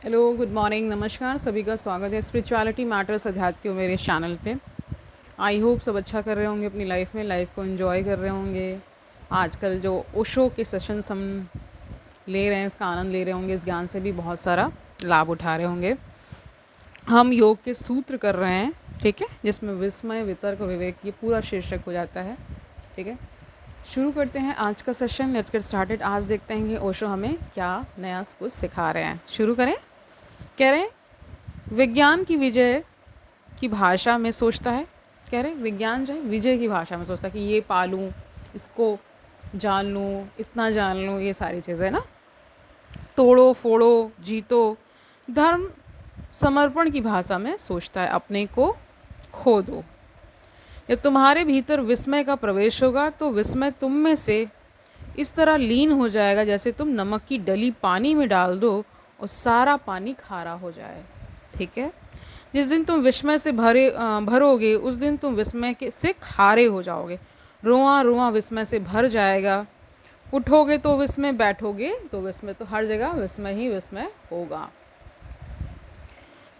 Hello, good morning, नमस्कार। सभी का स्वागत है स्पिरिचुअलिटी मैटर्स अध्यात्म के मेरे चैनल पे। आई होप सब अच्छा कर रहे होंगे अपनी लाइफ में, लाइफ को एंजॉय कर रहे होंगे। आजकल जो ओशो के सेशंस हम ले रहे हैं, इसका आनंद ले रहे होंगे, इस ज्ञान से भी बहुत सारा लाभ उठा रहे होंगे। हम योग के सूत्र कर रहे हैं, ठीक है, जिसमें विस्मय, वितर्क, विवेक, ये पूरा शीर्षक हो जाता है। ठीक है, शुरू करते हैं आज का सेशन। Let's get started. आज देखते हैं कि ओशो हमें क्या नया कुछ सिखा रहे हैं। शुरू करें। कह रहे हैं विज्ञान की विजय की भाषा में सोचता है। कह रहे हैं विज्ञान जो है विजय की भाषा में सोचता है कि ये पालूँ, इसको जान लूँ, इतना जान लूँ, ये सारी चीज़ें ना। तोड़ो फोड़ो जीतो। धर्म समर्पण की भाषा में सोचता है, अपने को खो दो। जब तुम्हारे भीतर विस्मय का प्रवेश होगा तो विस्मय तुम में से इस तरह लीन हो जाएगा जैसे तुम नमक की डली पानी में डाल दो और सारा पानी खारा हो जाए। ठीक है, जिस दिन तुम विस्मय से भरोगे उस दिन तुम विस्मय के से खारे हो जाओगे। रोआ रोआ विस्मय से भर जाएगा। उठोगे तो विस्मय, बैठोगे तो विस्मय, तो हर जगह विस्मय ही विस्मय होगा।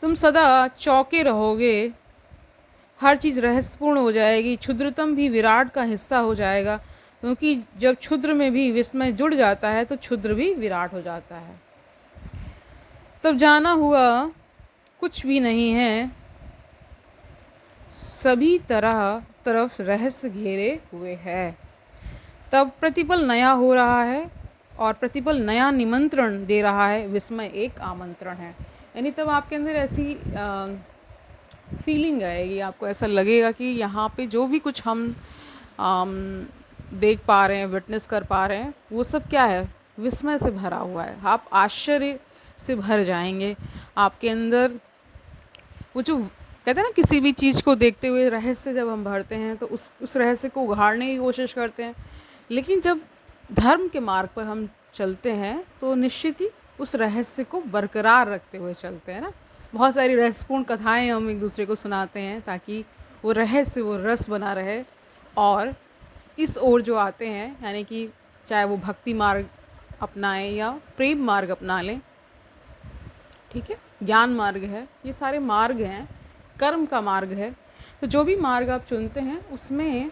तुम सदा चौके रहोगे। हर चीज़ रहस्यपूर्ण हो जाएगी। क्षुद्रतम भी विराट का हिस्सा हो जाएगा, क्योंकि जब क्षुद्र में भी विस्मय जुड़ जाता है तो क्षुद्र भी विराट हो जाता है। तब जाना हुआ कुछ भी नहीं है, सभी तरफ रहस्य घेरे हुए है। तब प्रतिपल नया हो रहा है और प्रतिपल नया निमंत्रण दे रहा है। विस्मय एक आमंत्रण है। यानी तब आपके अंदर ऐसी फीलिंग आएगी, आपको ऐसा लगेगा कि यहाँ पे जो भी कुछ हम देख पा रहे हैं, विटनेस कर पा रहे हैं, वो सब क्या है, विस्मय से भरा हुआ है। आप आश्चर्य से भर जाएंगे। आपके अंदर वो जो कहते हैं ना, किसी भी चीज़ को देखते हुए रहस्य जब हम भरते हैं तो उस रहस्य को उघाड़ने की कोशिश करते हैं। लेकिन जब धर्म के मार्ग पर हम चलते हैं तो निश्चित ही उस रहस्य को बरकरार रखते हुए चलते हैं ना। बहुत सारी रहस्यपूर्ण कथाएं हम एक दूसरे को सुनाते हैं ताकि वो रहस्य, वो रस बना रहे। और इस ओर जो आते हैं, यानी कि चाहे वो भक्ति मार्ग अपनाएं या प्रेम मार्ग अपना लें, ठीक है, ज्ञान मार्ग है, ये सारे मार्ग हैं, कर्म का मार्ग है। तो जो भी मार्ग आप चुनते हैं उसमें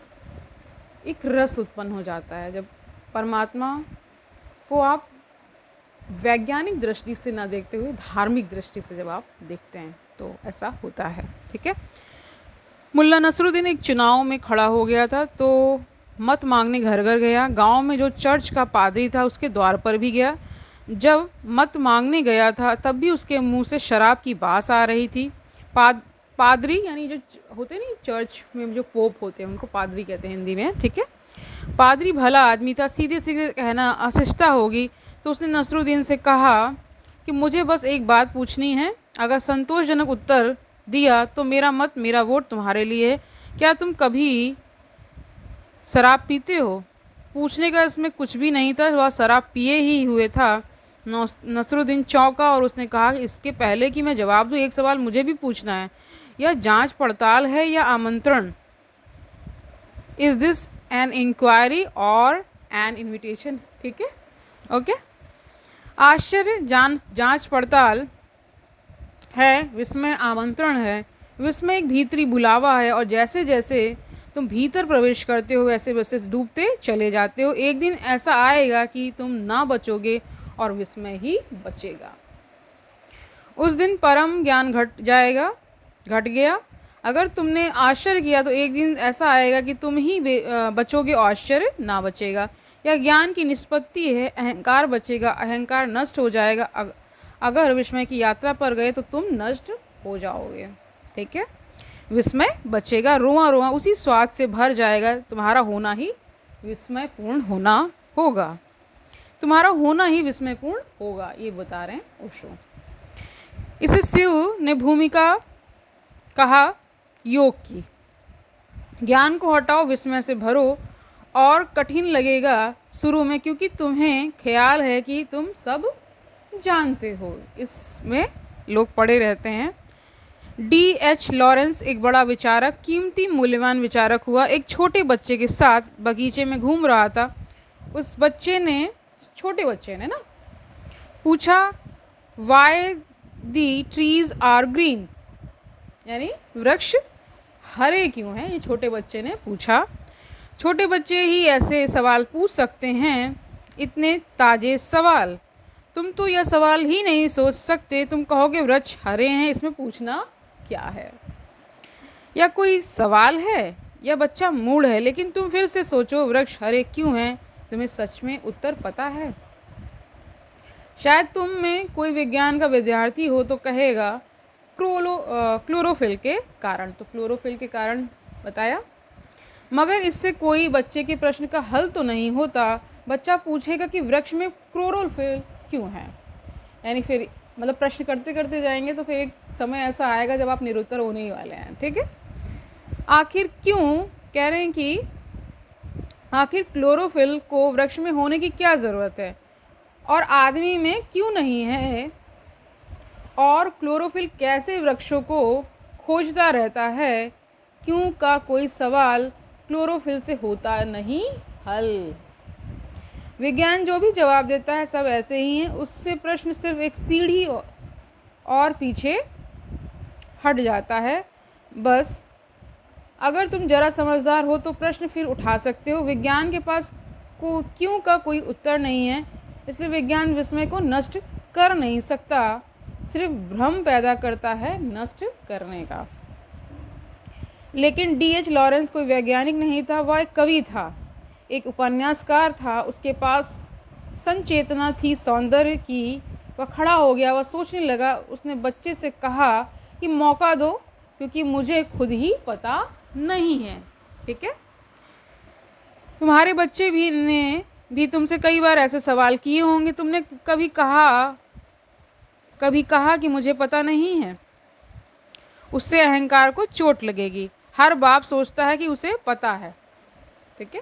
एक रस उत्पन्न हो जाता है। जब परमात्मा को आप वैज्ञानिक दृष्टि से ना देखते हुए धार्मिक दृष्टि से जब आप देखते हैं तो ऐसा होता है। ठीक है, मुल्ला नसरुद्दीन एक चुनाव में खड़ा हो गया था तो मत मांगने घर घर गया। गांव में जो चर्च का पादरी था उसके द्वार पर भी गया। जब मत मांगने गया था तब भी उसके मुंह से शराब की बास आ रही थी। पादरी यानी जो होते नहीं, चर्च में जो पोप होते हैं उनको पादरी कहते हैं हिंदी में। ठीक है, पादरी भला आदमी था, सीधे सीधे कहना अशिष्टता होगी। तो उसने नसरुद्दीन से कहा कि मुझे बस एक बात पूछनी है, अगर संतोषजनक उत्तर दिया तो मेरा मत, मेरा वोट तुम्हारे लिए है। क्या तुम कभी शराब पीते हो? पूछने का इसमें कुछ भी नहीं था, वह शराब पिए ही हुए था। नसरुद्दीन चौंका और उसने कहा कि इसके पहले कि मैं जवाब दूँ, एक सवाल मुझे भी पूछना है। यह जांच पड़ताल है या आमंत्रण? इज़ दिस एन इंक्वायरी और एन इन्विटेशन? ठीक है, ओके। आश्चर्य जांच पड़ताल है, विस्मय आमंत्रण है। विस्मय एक भीतरी बुलावा है और जैसे जैसे तुम भीतर प्रवेश करते हो वैसे वैसे डूबते चले जाते हो। एक दिन ऐसा आएगा कि तुम ना बचोगे और विस्मय ही बचेगा। उस दिन परम ज्ञान घट गया। अगर तुमने आश्चर्य किया तो एक दिन ऐसा आएगा कि तुम ही बचोगे और आश्चर्य ना बचेगा। यह ज्ञान की निष्पत्ति है। अहंकार बचेगा, अहंकार नष्ट हो जाएगा। अगर विस्मय की यात्रा पर गए तो तुम नष्ट हो जाओगे। ठीक है, विस्मय बचेगा, रोआ रोआ उसी स्वाद से भर जाएगा। तुम्हारा होना ही विस्मयपूर्ण होना होगा। तुम्हारा होना ही विस्मयपूर्ण होगा, ये बता रहे हैं ओशो। इसे शिव ने भूमिका कहा योग की। ज्ञान को हटाओ, विस्मय से भरो। और कठिन लगेगा शुरू में, क्योंकि तुम्हें ख्याल है कि तुम सब जानते हो। इसमें लोग पड़े रहते हैं। D.H. लॉरेंस एक बड़ा विचारक, कीमती मूल्यवान विचारक हुआ। एक छोटे बच्चे के साथ बगीचे में घूम रहा था। उस छोटे बच्चे ने ना पूछा, why the trees are green, यानी वृक्ष हरे क्यों हैं, ये छोटे बच्चे ने पूछा। छोटे बच्चे ही ऐसे सवाल पूछ सकते हैं, इतने ताजे सवाल। तुम तो यह सवाल ही नहीं सोच सकते, तुम कहोगे वृक्ष हरे हैं, इसमें पूछना क्या है। या कोई सवाल है, या बच्चा मूड है। लेकिन तुम फिर से सोचो, वृक्ष हरे क्यों हैं, तुम्हें सच में उत्तर पता है। शायद तुम में कोई विज्ञान का विद्यार्थी हो तो कहेगा क्लोरोफिल के कारण। तो क्लोरोफिल के कारण बताया, मगर इससे कोई बच्चे के प्रश्न का हल तो नहीं होता। बच्चा पूछेगा कि वृक्ष में क्लोरोफिल क्यों है, यानी फिर मतलब प्रश्न करते करते जाएंगे तो फिर एक समय ऐसा आएगा जब आप निरुत्तर होने ही वाले हैं। ठीक है, आखिर क्यों कह रहे हैं कि आखिर क्लोरोफिल को वृक्ष में होने की क्या ज़रूरत है और आदमी में क्यों नहीं है, और क्लोरोफिल कैसे वृक्षों को खोजता रहता है, क्यों का कोई सवाल क्लोरोफिल से होता नहीं हल। विज्ञान जो भी जवाब देता है सब ऐसे ही हैं, उससे प्रश्न सिर्फ एक सीढ़ी और पीछे हट जाता है बस। अगर तुम जरा समझदार हो तो प्रश्न फिर उठा सकते हो। विज्ञान के पास को क्यों का कोई उत्तर नहीं है, इसलिए विज्ञान विस्मय को नष्ट कर नहीं सकता, सिर्फ भ्रम पैदा करता है नष्ट करने का। लेकिन D.H. लॉरेंस कोई वैज्ञानिक नहीं था, वह एक कवि था, एक उपन्यासकार था। उसके पास संचेतना थी सौंदर्य की। वह खड़ा हो गया, वह सोचने लगा। उसने बच्चे से कहा कि मौका दो, क्योंकि मुझे खुद ही पता नहीं है। ठीक है, तुम्हारे बच्चे भी ने भी तुमसे कई बार ऐसे सवाल किए होंगे। तुमने कभी कहा कि मुझे पता नहीं है, उससे अहंकार को चोट लगेगी। हर बाप सोचता है कि उसे पता है। ठीक है,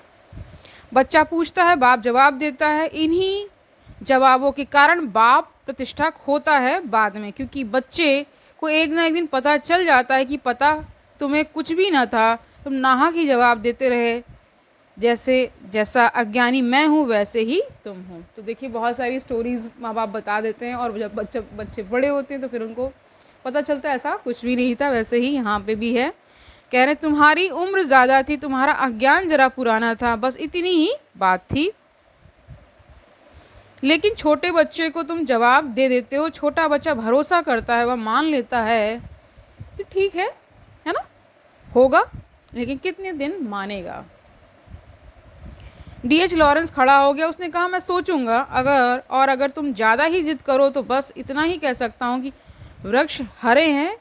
बच्चा पूछता है, बाप जवाब देता है। इन्हीं जवाबों के कारण बाप प्रतिष्ठा खोता है बाद में, क्योंकि बच्चे को एक ना एक दिन पता चल जाता है कि पता तुम्हें कुछ भी ना था, तुम नाहक ही जवाब देते रहे। जैसा अज्ञानी मैं हूँ वैसे ही तुम हो। तो देखिए, बहुत सारी स्टोरीज़ माँ बाप बता देते हैं, और जब बच्चे बड़े होते हैं तो फिर उनको पता चलता है ऐसा कुछ भी नहीं था। वैसे ही यहाँ पे भी है, कह रहे तुम्हारी उम्र ज़्यादा थी, तुम्हारा अज्ञान ज़रा पुराना था, बस इतनी ही बात थी। लेकिन छोटे बच्चे को तुम जवाब दे देते हो। छोटा बच्चा भरोसा करता है, वह मान लेता है कि ठीक है ना, होगा, लेकिन कितने दिन मानेगा। D.H. लॉरेंस खड़ा हो गया, उसने कहा मैं सोचूंगा। अगर तुम ज़्यादा ही जिद करो तो बस इतना ही कह सकता हूँ कि वृक्ष हरे हैं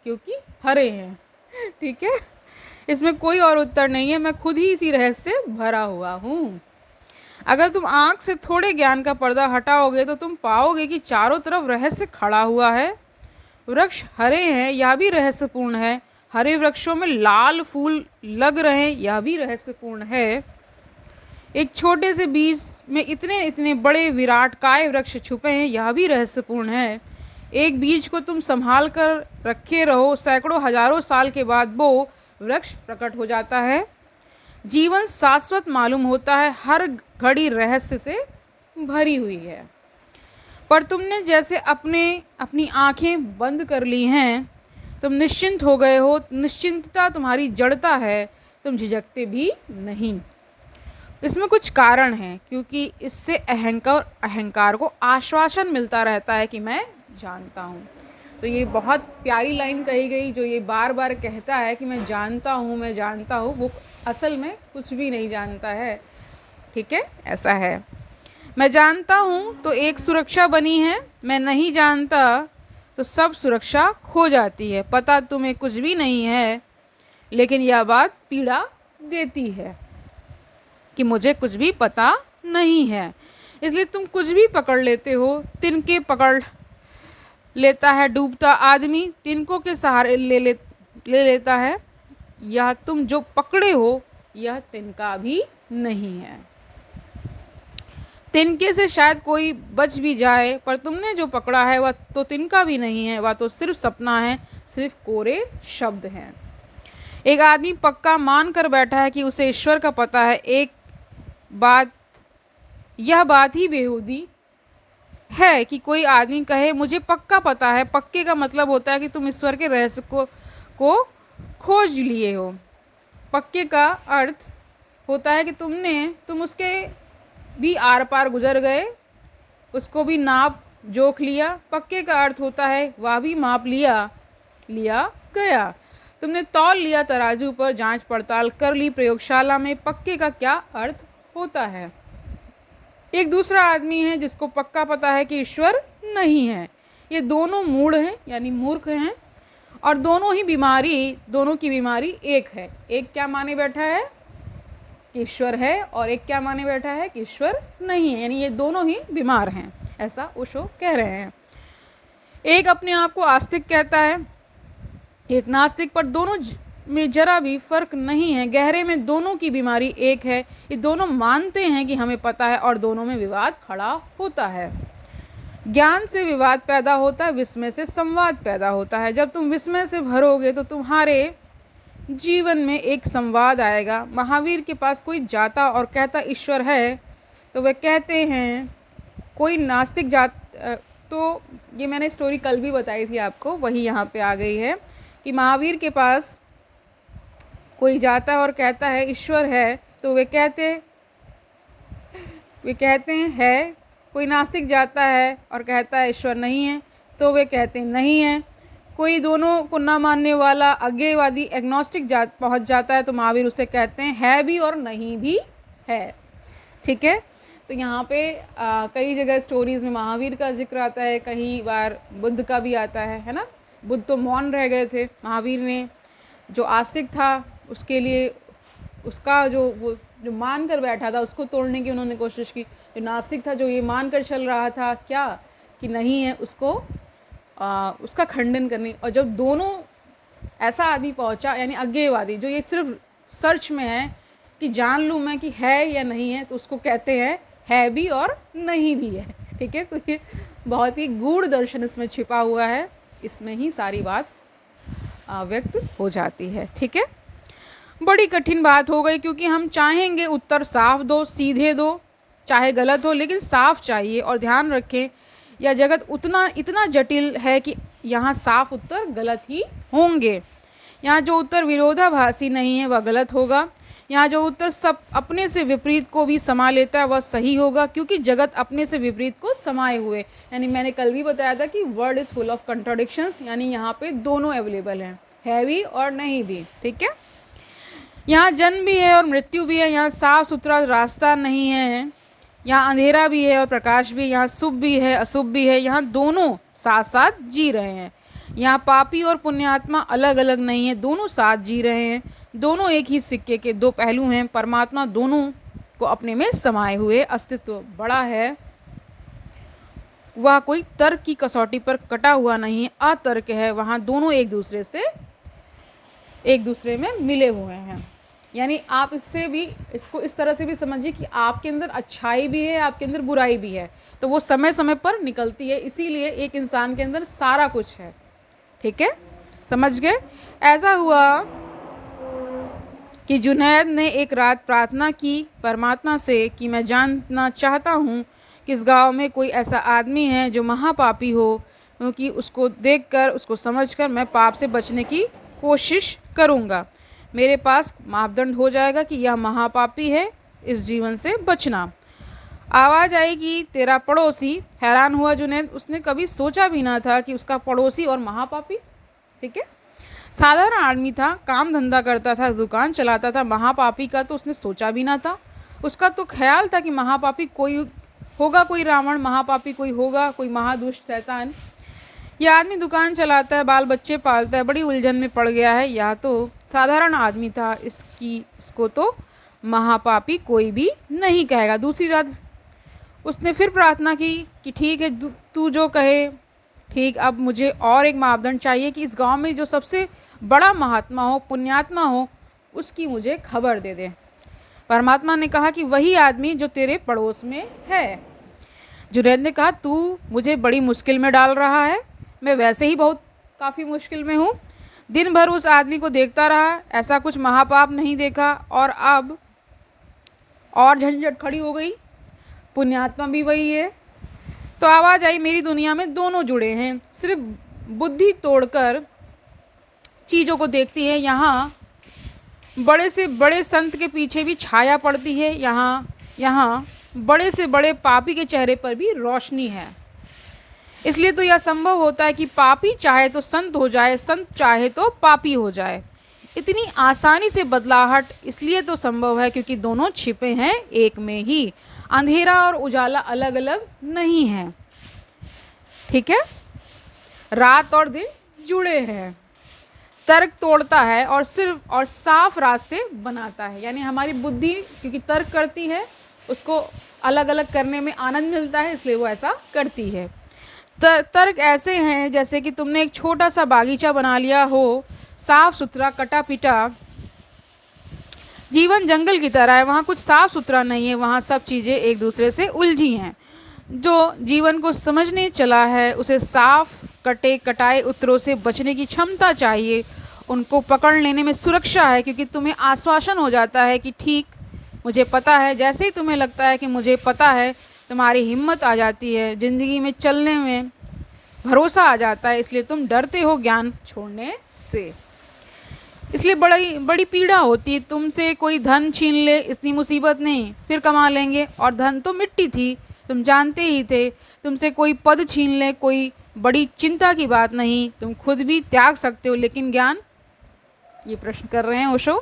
क्योंकि हरे हैं। ठीक है, इसमें कोई और उत्तर नहीं है, मैं खुद ही इसी रहस्य से भरा हुआ हूँ। अगर तुम आँख से थोड़े ज्ञान का पर्दा हटाओगे तो तुम पाओगे कि चारों तरफ रहस्य खड़ा हुआ है। वृक्ष हरे हैं, यह भी रहस्यपूर्ण है। हरे वृक्षों में लाल फूल लग रहे हैं, यह भी रहस्यपूर्ण है। एक छोटे से बीज में इतने इतने बड़े विराट काय वृक्ष छुपे हैं, यह भी रहस्यपूर्ण है। एक बीज को तुम संभाल कर रखे रहो, सैकड़ों हजारों साल के बाद वो वृक्ष प्रकट हो जाता है। जीवन शाश्वत मालूम होता है, हर घड़ी रहस्य से भरी हुई है। पर तुमने जैसे अपनी आंखें बंद कर ली हैं, तुम निश्चिंत हो गए हो। निश्चिंतता तुम्हारी जड़ता है, तुम झिझकते भी नहीं। इसमें कुछ कारण हैं, क्योंकि इससे अहंकार को आश्वासन मिलता रहता है कि मैं जानता हूँ। तो ये बहुत प्यारी लाइन कही गई, जो ये बार बार कहता है कि मैं जानता हूँ, वो असल में कुछ भी नहीं जानता है। ठीक है, ऐसा है। मैं जानता हूँ तो एक सुरक्षा बनी है, मैं नहीं जानता तो सब सुरक्षा खो जाती है। पता तुम्हें कुछ भी नहीं है, लेकिन यह बात पीड़ा देती है कि मुझे कुछ भी पता नहीं है, इसलिए तुम कुछ भी पकड़ लेते हो। तिनके पकड़ लेता है डूबता आदमी, तिनकों के सहारे ले लेता है। यह तुम जो पकड़े हो यह तिनका भी नहीं है। तिनके से शायद कोई बच भी जाए, पर तुमने जो पकड़ा है वह तो तिनका भी नहीं है, वह तो सिर्फ सपना है, सिर्फ कोरे शब्द हैं। एक आदमी पक्का मान कर बैठा है कि उसे ईश्वर का पता है। यह बात ही बेहूदी है कि कोई आदमी कहे मुझे पक्का पता है। पक्के का मतलब होता है कि तुम ईश्वर के रहस्य को खोज लिए हो। पक्के का अर्थ होता है कि तुम उसके भी आर पार गुजर गए, उसको भी नाप जोख लिया। पक्के का अर्थ होता है वह भी माप लिया लिया गया। तुमने तौल लिया तराजू पर, जांच पड़ताल कर ली प्रयोगशाला में। पक्के का क्या अर्थ होता है? एक दूसरा आदमी है जिसको पक्का पता है कि ईश्वर नहीं है। ये दोनों मूढ़ हैं यानी मूर्ख हैं, और दोनों की बीमारी एक है। एक क्या माने बैठा है कि ईश्वर है, और एक क्या माने बैठा है कि ईश्वर नहीं है, यानी ये दोनों ही बीमार हैं, ऐसा ओशो कह रहे हैं। एक अपने आप को आस्तिक कहता है, एक नास्तिक, पर दोनों में जरा भी फर्क नहीं है। गहरे में दोनों की बीमारी एक है। ये दोनों मानते हैं कि हमें पता है, और दोनों में विवाद खड़ा होता है। ज्ञान से विवाद पैदा होता है, विस्मय से संवाद पैदा होता है। जब तुम विस्मय से भरोगे तो तुम्हारे जीवन में एक संवाद आएगा। महावीर के पास कोई जाता और कहता ईश्वर है, तो वे कहते हैं, कोई नास्तिक तो ये मैंने स्टोरी कल भी बताई थी आपको, वही यहाँ पे आ गई है कि महावीर के पास कोई जाता है और कहता है ईश्वर है, तो वे कहते हैं है। कोई नास्तिक जाता है और कहता है ईश्वर नहीं है, तो वे कहते हैं नहीं है। कोई दोनों को ना मानने वाला अज्ञेयवादी एग्नोस्टिक पहुंच जाता है, तो महावीर उसे कहते हैं है भी और नहीं भी है। ठीक है, तो यहाँ पे कई जगह स्टोरीज़ में महावीर का जिक्र आता है, कई बार बुद्ध का भी आता है ना। बुद्ध तो मौन रह गए थे, महावीर ने जो आस्तिक था उसके लिए उसका जो मान कर बैठा था उसको तोड़ने की उन्होंने कोशिश की। जो नास्तिक था, जो ये मान कर चल रहा था क्या कि नहीं है, उसका खंडन करने। और जब दोनों ऐसा आदमी पहुंचा, यानी अज्ञेयवादी जो ये सिर्फ सर्च में है कि जान लूँ मैं कि है या नहीं है, तो उसको कहते हैं है भी और नहीं भी है। ठीक है, तो ये बहुत ही गूढ़ दर्शन इसमें छिपा हुआ है, इसमें ही सारी बात व्यक्त हो जाती है। ठीक है, बड़ी कठिन बात हो गई, क्योंकि हम चाहेंगे उत्तर साफ दो, सीधे दो, चाहे गलत हो लेकिन साफ चाहिए। और ध्यान रखें, यह जगत इतना जटिल है कि यहाँ साफ उत्तर गलत ही होंगे। यहाँ जो उत्तर विरोधाभासी नहीं है वह गलत होगा। यहाँ जो उत्तर सब अपने से विपरीत को भी समा लेता है वह सही होगा, क्योंकि जगत अपने से विपरीत को समाये हुए, यानी मैंने कल भी बताया था कि world is full of contradictions, यानी यहाँ पे दोनों अवेलेबल हैं, है भी और नहीं भी। ठीक है, यहाँ जन्म भी है और मृत्यु भी है। यहाँ साफ सुथरा रास्ता नहीं है, यहाँ अंधेरा भी है और प्रकाश भी। यहाँ शुभ भी है, अशुभ भी है, यहाँ दोनों साथ साथ जी रहे हैं। यहाँ पापी और पुण्यात्मा अलग अलग नहीं है, दोनों साथ जी रहे हैं। दोनों एक ही सिक्के के दो पहलू हैं। परमात्मा दोनों को अपने में समाये हुए अस्तित्व बड़ा है, वह कोई तर्क की कसौटी पर कटा हुआ नहीं है, अतर्क है। वहाँ दोनों एक दूसरे में मिले हुए हैं। यानी आप इसको इस तरह से भी समझिए कि आपके अंदर अच्छाई भी है, आपके अंदर बुराई भी है, तो वो समय समय पर निकलती है। इसीलिए एक इंसान के अंदर सारा कुछ है। ठीक है, समझ गए? ऐसा हुआ कि जुनैद ने एक रात प्रार्थना की परमात्मा से कि मैं जानना चाहता हूँ कि इस गांव में कोई ऐसा आदमी है जो महापापी हो, क्योंकि उसको देखकर, उसको समझकर मैं पाप से बचने की कोशिश करूँगा। मेरे पास मापदंड हो जाएगा कि यह महापापी है, इस जीवन से बचना। आवाज़ आई कि तेरा पड़ोसी। हैरान हुआ जुनैद, उसने कभी सोचा भी ना था कि उसका पड़ोसी और महापापी। ठीक है, साधारण आदमी था, काम धंधा करता था, दुकान चलाता था। महापापी का तो उसने सोचा भी ना था। उसका तो ख्याल था कि महापापी कोई होगा, कोई रावण, महापापी कोई होगा, कोई महादुष्ट शैतान। यह आदमी दुकान चलाता है, बाल बच्चे पालता है, बड़ी उलझन में पड़ गया है। यह तो साधारण आदमी था, इसको तो महापापी कोई भी नहीं कहेगा। दूसरी रात उसने फिर प्रार्थना की कि ठीक है, तू जो कहे ठीक। अब मुझे और एक मापदंड चाहिए कि इस गांव में जो सबसे बड़ा महात्मा हो, पुण्यात्मा हो, उसकी मुझे खबर दे दे। परमात्मा ने कहा कि वही आदमी जो तेरे पड़ोस में है। जुनैद ने कहा, तू मुझे बड़ी मुश्किल में डाल रहा है, मैं वैसे ही काफ़ी मुश्किल में हूँ। दिन भर उस आदमी को देखता रहा, ऐसा कुछ महापाप नहीं देखा, और अब और झंझट खड़ी हो गई। पुण्यात्मा भी वही है, तो आवाज़ आई, मेरी दुनिया में दोनों जुड़े हैं, सिर्फ बुद्धि तोड़कर चीज़ों को देखती है। यहाँ बड़े से बड़े संत के पीछे भी छाया पड़ती है, यहाँ यहाँ बड़े से बड़े पापी के चेहरे पर भी रोशनी है। इसलिए तो यह संभव होता है कि पापी चाहे तो संत हो जाए, संत चाहे तो पापी हो जाए। इतनी आसानी से बदलाहट इसलिए तो संभव है क्योंकि दोनों छिपे हैं एक में ही। अंधेरा और उजाला अलग अलग नहीं है, ठीक है, रात और दिन जुड़े हैं। तर्क तोड़ता है और सिर्फ और साफ रास्ते बनाता है। यानी हमारी बुद्धि क्योंकि तर्क करती है, उसको अलग अलग करने में आनंद मिलता है, इसलिए वो ऐसा करती है। तर्क ऐसे हैं जैसे कि तुमने एक छोटा सा बागीचा बना लिया हो, साफ सुथरा, कटा पिटा। जीवन जंगल की तरह है, वहाँ कुछ साफ सुथरा नहीं है, वहाँ सब चीज़ें एक दूसरे से उलझी हैं। जो जीवन को समझने चला है उसे साफ कटे कटाए उत्तरों से बचने की क्षमता चाहिए। उनको पकड़ लेने में सुरक्षा है क्योंकि तुम्हें आश्वासन हो जाता है कि ठीक, मुझे पता है। जैसे ही तुम्हें लगता है कि मुझे पता है, तुम्हारी हिम्मत आ जाती है, ज़िंदगी में चलने में भरोसा आ जाता है। इसलिए तुम डरते हो ज्ञान छोड़ने से। इसलिए बड़ी बड़ी पीड़ा होती है। तुमसे कोई धन छीन ले, इतनी मुसीबत नहीं, फिर कमा लेंगे। और धन तो मिट्टी थी, तुम जानते ही थे। तुमसे कोई पद छीन ले, कोई बड़ी चिंता की बात नहीं, तुम खुद भी त्याग सकते हो। लेकिन ज्ञान, ये प्रश्न कर रहे हैं ओशो।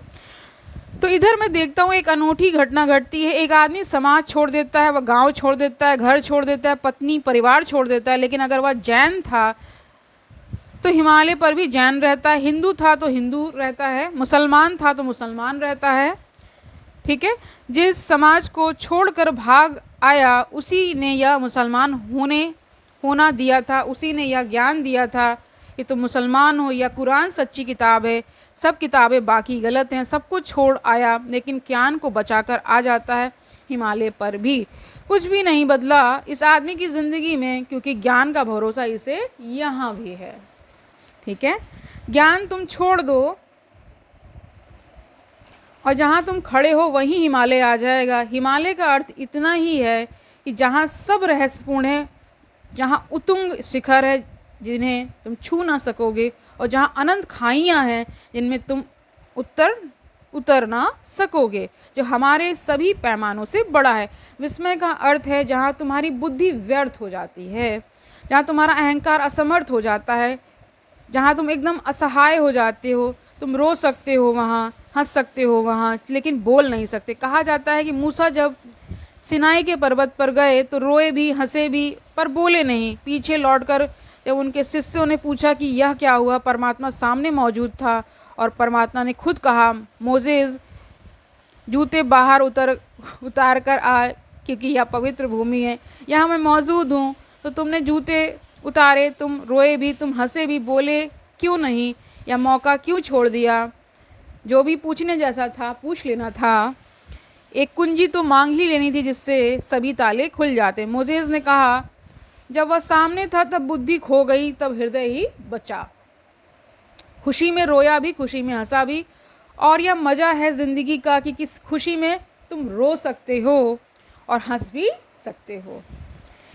तो इधर मैं देखता हूँ एक अनूठी घटना घटती है। एक आदमी समाज छोड़ देता है, वह गांव छोड़ देता है, घर छोड़ देता है, पत्नी परिवार छोड़ देता है। लेकिन अगर वह जैन था तो हिमालय पर भी जैन रहता है, हिंदू था तो हिंदू रहता है, मुसलमान था तो मुसलमान रहता है, ठीक है। जिस समाज को छोड़कर भाग आया उसी ने यह मुसलमान होना दिया था, उसी ने यह ज्ञान दिया था कि तुम मुसलमान हो। या कुरान सच्ची किताब है, सब किताबें बाकी गलत हैं। सब कुछ छोड़ आया लेकिन ज्ञान को बचाकर आ जाता है। हिमालय पर भी कुछ भी नहीं बदला इस आदमी की ज़िंदगी में क्योंकि ज्ञान का भरोसा इसे यहाँ भी है, ठीक है। ज्ञान तुम छोड़ दो और जहाँ तुम खड़े हो वहीं हिमालय आ जाएगा। हिमालय का अर्थ इतना ही है कि जहाँ सब रहस्यपूर्ण है, जहाँ उत्तुंग शिखर है जिन्हें तुम छू ना सकोगे, और जहाँ अनंत खाइयाँ हैं जिनमें तुम उतर ना सकोगे, जो हमारे सभी पैमानों से बड़ा है। विस्मय का अर्थ है जहाँ तुम्हारी बुद्धि व्यर्थ हो जाती है, जहाँ तुम्हारा अहंकार असमर्थ हो जाता है, जहाँ तुम एकदम असहाय हो जाते हो। तुम रो सकते हो वहाँ, हंस सकते हो वहाँ, लेकिन बोल नहीं सकते। कहा जाता है कि मूसा जब सिनाई के पर्वत पर गए तो रोए भी, हंसे भी, पर बोले नहीं। पीछे लौटकर जब उनके शिष्यों ने पूछा कि यह क्या हुआ, परमात्मा सामने मौजूद था और परमात्मा ने खुद कहा, मोजेस जूते बाहर उतार कर आ, क्योंकि यह पवित्र भूमि है, यहाँ मैं मौजूद हूँ। तो तुमने जूते उतारे, तुम रोए भी, तुम हंसे भी, बोले क्यों नहीं, या मौका क्यों छोड़ दिया। जो भी पूछने जैसा था पूछ लेना था। एक कुंजी तो मांग ही लेनी थी जिससे सभी ताले खुल जाते। मोजेस ने कहा, जब वह सामने था तब बुद्धि खो गई, तब हृदय ही बचा। खुशी में रोया भी, खुशी में हंसा भी। और यह मज़ा है ज़िंदगी का कि किस खुशी में तुम रो सकते हो और हंस भी सकते हो।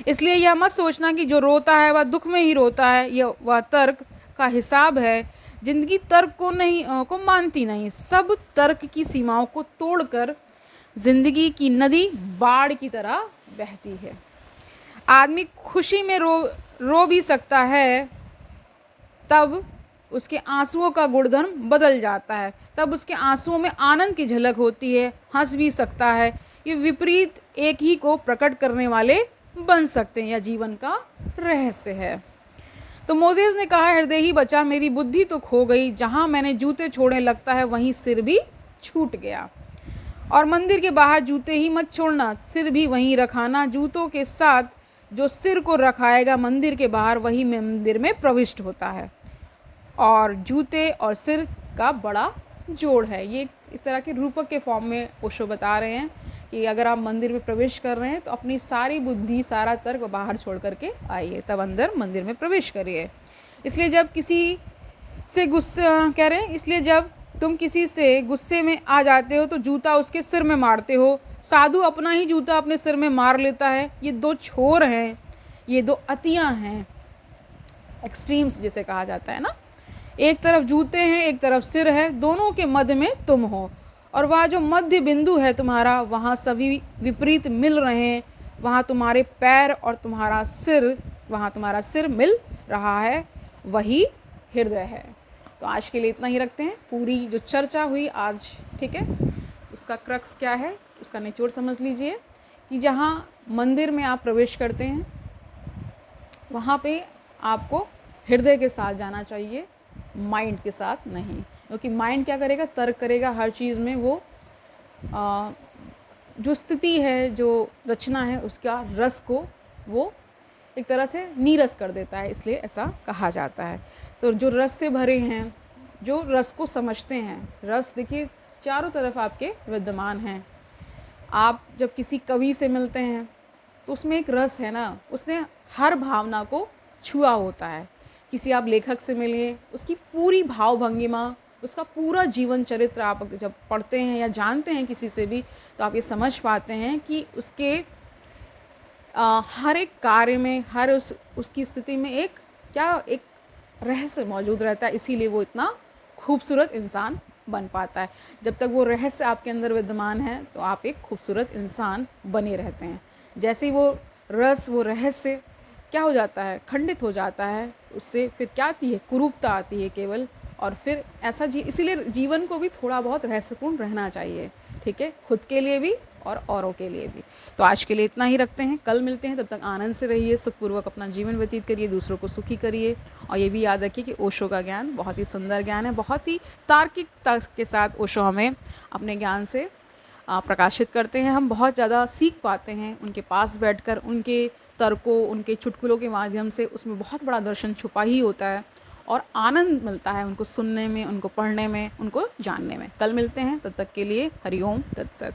इसलिए यह मत सोचना कि जो रोता है वह दुख में ही रोता है। यह वह तर्क का हिसाब है। ज़िंदगी तर्क को मानती नहीं। सब तर्क की सीमाओं को तोड़कर ज़िंदगी की नदी बाढ़ की तरह बहती है। आदमी खुशी में रो भी सकता है, तब उसके आंसुओं का गुणधर्म बदल जाता है, तब उसके आंसुओं में आनंद की झलक होती है। हंस भी सकता है। ये विपरीत एक ही को प्रकट करने वाले बन सकते हैं, यह जीवन का रहस्य है। तो मोजेस ने कहा, हृदय ही बचा, मेरी बुद्धि तो खो गई। जहाँ मैंने जूते छोड़ने लगता है वहीं सिर भी छूट गया। और मंदिर के बाहर जूते ही मत छोड़ना, सिर भी वहीं रखाना। जूतों के साथ जो सिर को रखाएगा मंदिर के बाहर, वही मंदिर में प्रविष्ट होता है। और जूते और सिर का बड़ा जोड़ है। ये एक तरह के रूपक के फॉर्म में ओशो बता रहे हैं कि अगर आप मंदिर में प्रवेश कर रहे हैं तो अपनी सारी बुद्धि, सारा तर्क बाहर छोड़ करके आइए, तब अंदर मंदिर में प्रवेश करिए। इसलिए जब किसी से जब तुम किसी से गुस्से में आ जाते हो तो जूता उसके सिर में मारते हो। साधु अपना ही जूता अपने सिर में मार लेता है। ये दो छोर हैं, ये दो अतियाँ हैं, एक्सट्रीम्स जिसे कहा जाता है ना। एक तरफ जूते हैं, एक तरफ सिर है, दोनों के मध्य में तुम हो, और वह जो मध्य बिंदु है तुम्हारा, वहाँ सभी विपरीत मिल रहे हैं, वहाँ तुम्हारे पैर और तुम्हारा सिर, वहाँ तुम्हारा सिर मिल रहा है, वही हृदय है। तो आज के लिए इतना ही रखते हैं। पूरी जो चर्चा हुई आज, ठीक है, उसका क्रक्स क्या है, उसका निचोड़ समझ लीजिए कि जहाँ मंदिर में आप प्रवेश करते हैं वहाँ पे आपको हृदय के साथ जाना चाहिए, माइंड के साथ नहीं, क्योंकि माइंड क्या करेगा, तर्क करेगा हर चीज़ में, वो जो स्थिति है, जो रचना है, उसका रस को वो एक तरह से नीरस कर देता है, इसलिए ऐसा कहा जाता है। तो जो रस से भरे हैं, जो रस को समझते हैं, रस देखिए चारों तरफ आपके विद्यमान हैं। आप जब किसी कवि से मिलते हैं तो उसमें एक रस है ना, उसने हर भावना को छुआ होता है। किसी आप लेखक से मिलिए, उसकी पूरी भाव भंगिमा, उसका पूरा जीवन चरित्र आप जब पढ़ते हैं या जानते हैं किसी से भी, तो आप ये समझ पाते हैं कि उसके हर एक कार्य में, हर उसकी स्थिति में एक रहस्य मौजूद रहता है, इसीलिए वो इतना खूबसूरत इंसान बन पाता है। जब तक वो रहस्य आपके अंदर विद्यमान है तो आप एक खूबसूरत इंसान बने रहते हैं। जैसे ही वो रस, वो रहस्य क्या हो जाता है, खंडित हो जाता है, उससे फिर क्या आती है, कुरूपता आती है केवल, और फिर ऐसा इसीलिए जीवन को भी थोड़ा बहुत रहस्यपूर्ण रहना चाहिए, ठीक है, खुद के लिए भी और औरों के लिए भी। तो आज के लिए इतना ही रखते हैं, कल मिलते हैं, तब तक आनंद से रहिए, सुखपूर्वक अपना जीवन व्यतीत करिए, दूसरों को सुखी करिए। और ये भी याद रखिए कि ओशो का ज्ञान बहुत ही सुंदर ज्ञान है, बहुत ही तार्किकता के साथ ओशो हमें अपने ज्ञान से प्रकाशित करते हैं। हम बहुत ज़्यादा सीख पाते हैं उनके पास बैठकर, उनके तर्कों, उनके चुटकुलों के माध्यम से, उसमें बहुत बड़ा दर्शन छुपा ही होता है, और आनंद मिलता है उनको सुनने में, उनको पढ़ने में, उनको जानने में। कल मिलते हैं, तब तक के लिए हरिओम तत्सत।